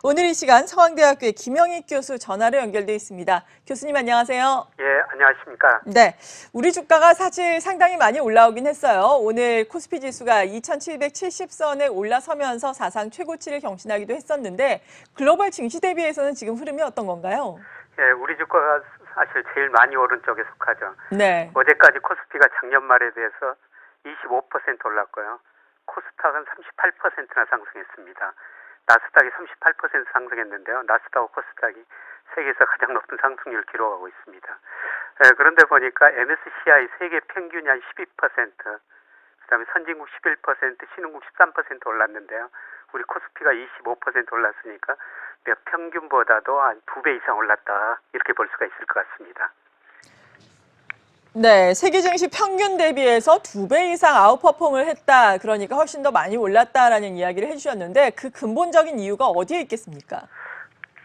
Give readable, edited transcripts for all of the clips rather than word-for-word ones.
오늘 이 시간 서강대학교의 김영익 교수 전화로 연결돼 있습니다. 교수님 안녕하세요. 예, 안녕하십니까. 네, 우리 주가가 사실 상당히 많이 올라오긴 했어요. 오늘 코스피 지수가 2770선에 올라서면서 사상 최고치를 경신하기도 했었는데 글로벌 증시 대비해서는 지금 흐름이 어떤 건가요? 예, 우리 주가가 사실 제일 많이 오른 쪽에 속하죠. 네. 어제까지 코스피가 작년 말에 비해서 25% 올랐고요. 코스닥은 38%나 상승했습니다. 나스닥이 38% 상승했는데요. 나스닥과 코스닥이 세계에서 가장 높은 상승률을 기록하고 있습니다. 예, 그런데 보니까 MSCI 세계 평균이 한 12%, 그다음에 선진국 11%, 신흥국 13% 올랐는데요. 우리 코스피가 25% 올랐으니까 평균보다도 한 2배 이상 올랐다, 이렇게 볼 수가 있을 것 같습니다. 네, 세계 증시 평균 대비해서 2배 이상 아웃퍼폼을 했다. 그러니까 훨씬 더 많이 올랐다라는 이야기를 해주셨는데 그 근본적인 이유가 어디에 있겠습니까?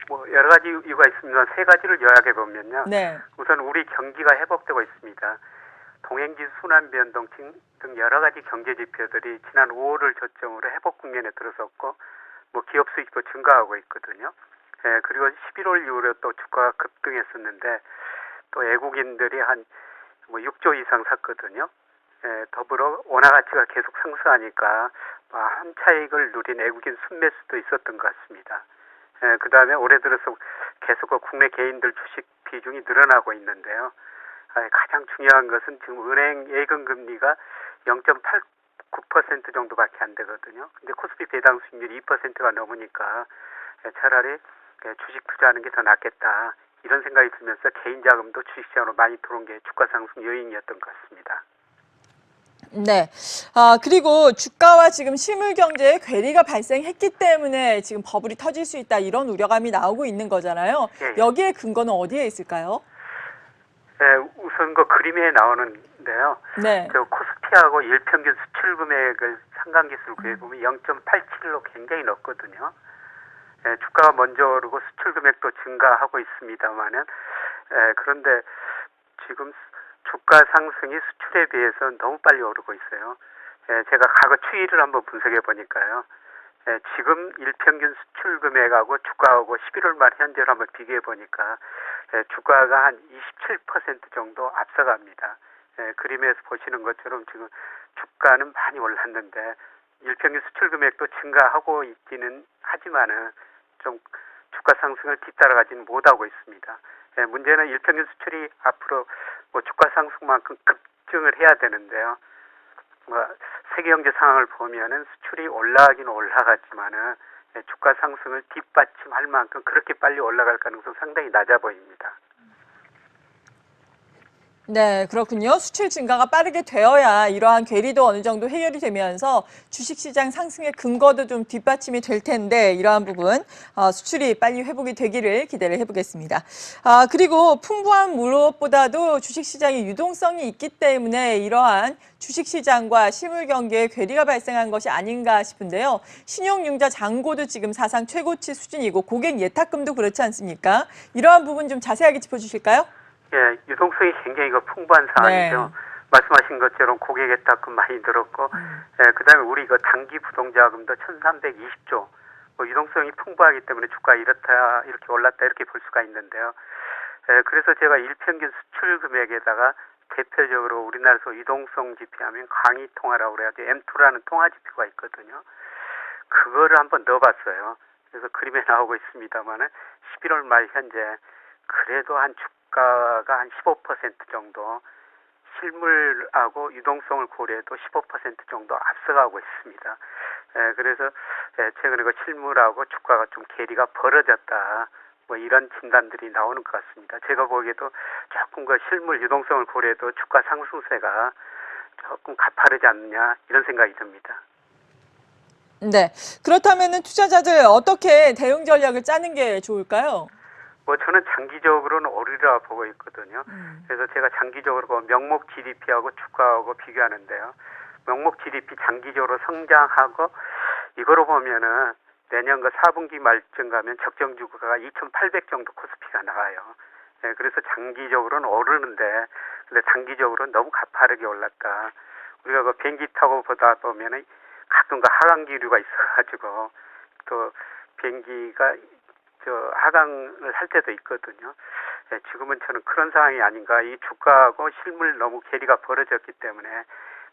뭐 여러 가지 이유가 있습니다. 세 가지를 요약해 보면요. 네. 우선 우리 경기가 회복되고 있습니다. 동행지수 순환 변동 등 여러 가지 경제 지표들이 지난 5월을 저점으로 회복 국면에 들어섰고, 뭐 기업 수익도 증가하고 있거든요. 예, 그리고 11월 이후로 또 주가가 급등했었는데 또 외국인들이 한 6조 이상 샀거든요. 예, 더불어 원화 가치가 계속 상승하니까 한 차익을 누린 외국인 순매수도 있었던 것 같습니다. 예, 그 다음에 올해 들어서 계속 국내 개인들 주식 비중이 늘어나고 있는데요. 가장 중요한 것은 지금 은행 예금 금리가 0.89% 정도밖에 안 되거든요. 근데 코스피 배당 수익률이 2%가 넘으니까 차라리 주식 투자하는 게 더 낫겠다, 이런 생각이 들면서 개인 자금도 주식시장으로 많이 들어온 게 주가 상승 요인이었던 것 같습니다. 네. 그리고 주가와 지금 실물 경제에 괴리가 발생했기 때문에 지금 버블이 터질 수 있다, 이런 우려감이 나오고 있는 거잖아요. 예, 예. 여기에 근거는 어디에 있을까요? 우선 그 그림에 나오는데요. 네. 저 코스피하고 일평균 수출 금액을 상관계수를 구해보면 0.87로 굉장히 높거든요. 주가가 먼저 오르고 수출 금액도 증가하고 있습니다만은, 그런데 지금 주가 상승이 수출에 비해서 너무 빨리 오르고 있어요. 제가 과거 추이를 한번 분석해 보니까요. 지금 일평균 수출 금액하고 주가하고 11월 말 현재를 한번 비교해 보니까 주가가 한 27% 정도 앞서갑니다. 그림에서 보시는 것처럼 지금 주가는 많이 올랐는데 일평균 수출 금액도 증가하고 있기는 하지만은 좀 주가 상승을 뒤따라가지는 못하고 있습니다. 문제는 일평균 수출이 앞으로 주가 상승만큼 급증을 해야 되는데요. 세계 경제 상황을 보면은 수출이 올라가긴 올라가지만은 주가 상승을 뒷받침할 만큼 그렇게 빨리 올라갈 가능성 상당히 낮아 보입니다. 네, 그렇군요. 수출 증가가 빠르게 되어야 이러한 괴리도 어느 정도 해결이 되면서 주식시장 상승의 근거도 좀 뒷받침이 될 텐데 이러한 부분 수출이 빨리 회복이 되기를 기대를 해보겠습니다. 그리고 풍부한 무엇보다도 주식시장에 유동성이 있기 때문에 이러한 주식시장과 실물 경기에 괴리가 발생한 것이 아닌가 싶은데요. 신용융자 잔고도 지금 사상 최고치 수준이고 고객 예탁금도 그렇지 않습니까? 이러한 부분 좀 자세하게 짚어주실까요? 예, 유동성이 굉장히 풍부한 상황이죠. 네. 말씀하신 것처럼 고객 예탁금 많이 들었고, 그다음에 우리 단기 부동자금도 1,320조, 유동성이 풍부하기 때문에 주가 이렇다, 이렇게 올랐다, 이렇게 볼 수가 있는데요. 그래서 제가 일평균 수출 금액에다가 대표적으로 우리나라에서 유동성 지표하면 강의 통화라고 그래가지고 M2라는 통화 지표가 있거든요. 그거를 한번 넣어봤어요. 그래서 그림에 나오고 있습니다만은 11월 말 현재 그래도 한 주가가 한 15% 정도, 실물하고 유동성을 고려해도 15% 정도 앞서가고 있습니다. 그래서 최근에 그 실물하고 주가가 좀 괴리가 벌어졌다, 이런 진단들이 나오는 것 같습니다. 제가 보기에도 조금 그 실물 유동성을 고려해도 주가 상승세가 조금 가파르지 않느냐, 이런 생각이 듭니다. 네. 그렇다면 투자자들 어떻게 대응 전략을 짜는 게 좋을까요? 저는 장기적으로는 오르리라 보고 있거든요. 그래서 제가 장기적으로 명목 GDP하고 주가하고 비교하는데요. 명목 GDP 장기적으로 성장하고, 이거로 보면은 내년 4분기 말쯤 가면 적정 주가가 2,800 정도 코스피가 나와요. 그래서 장기적으로는 오르는데, 근데 단기적으로는 너무 가파르게 올랐다. 우리가 비행기 타고 보다 보면은 가끔가 하강 기류가 있어가지고 또 비행기가 하강을 할 때도 있거든요. 예, 지금은 저는 그런 상황이 아닌가. 이 주가하고 실물 너무 괴리가 벌어졌기 때문에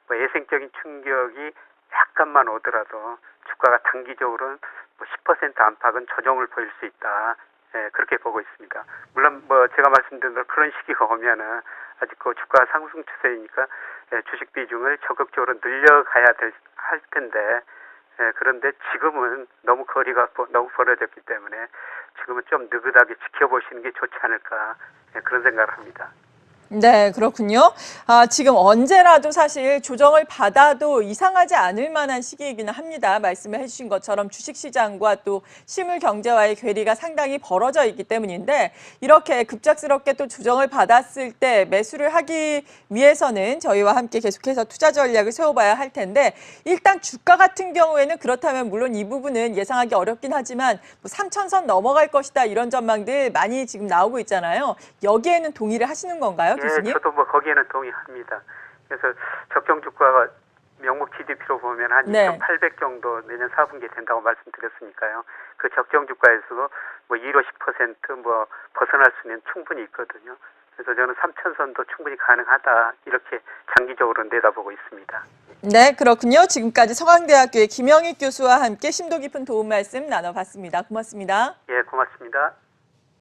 뭐 예생적인 충격이 약간만 오더라도 주가가 단기적으로는 뭐 10% 안팎은 조정을 보일 수 있다. 예, 그렇게 보고 있습니다. 물론 뭐 제가 말씀드린 대로 그런 시기가 오면은 아직 그 주가 상승 추세이니까 주식 비중을 적극적으로 늘려가야 할 텐데 그런데 지금은 너무 거리가 너무 벌어졌기 때문에 지금은 좀 느긋하게 지켜보시는 게 좋지 않을까 그런 생각을 합니다. 네, 그렇군요. 지금 언제라도 사실 조정을 받아도 이상하지 않을 만한 시기이기는 합니다. 말씀을 해주신 것처럼 주식시장과 또 실물 경제와의 괴리가 상당히 벌어져 있기 때문인데 이렇게 급작스럽게 또 조정을 받았을 때 매수를 하기 위해서는 저희와 함께 계속해서 투자 전략을 세워봐야 할 텐데 일단 주가 같은 경우에는 그렇다면 물론 이 부분은 예상하기 어렵긴 하지만 뭐 3,000선 넘어갈 것이다 이런 전망들 많이 지금 나오고 있잖아요. 여기에는 동의를 하시는 건가요? 교수님? 저도 뭐 거기에는 동의합니다. 그래서 적정 주가가 명목 GDP로 보면 한 네. 2,800 정도 내년 4분기에 된다고 말씀드렸으니까요. 그 적정 주가에서도 뭐 1, 50% 벗어날 수는 충분히 있거든요. 그래서 저는 3,000선도 충분히 가능하다 이렇게 장기적으로 내다보고 있습니다. 네, 그렇군요. 지금까지 서강대학교의 김영익 교수와 함께 심도 깊은 도움 말씀 나눠봤습니다. 고맙습니다. 예, 고맙습니다.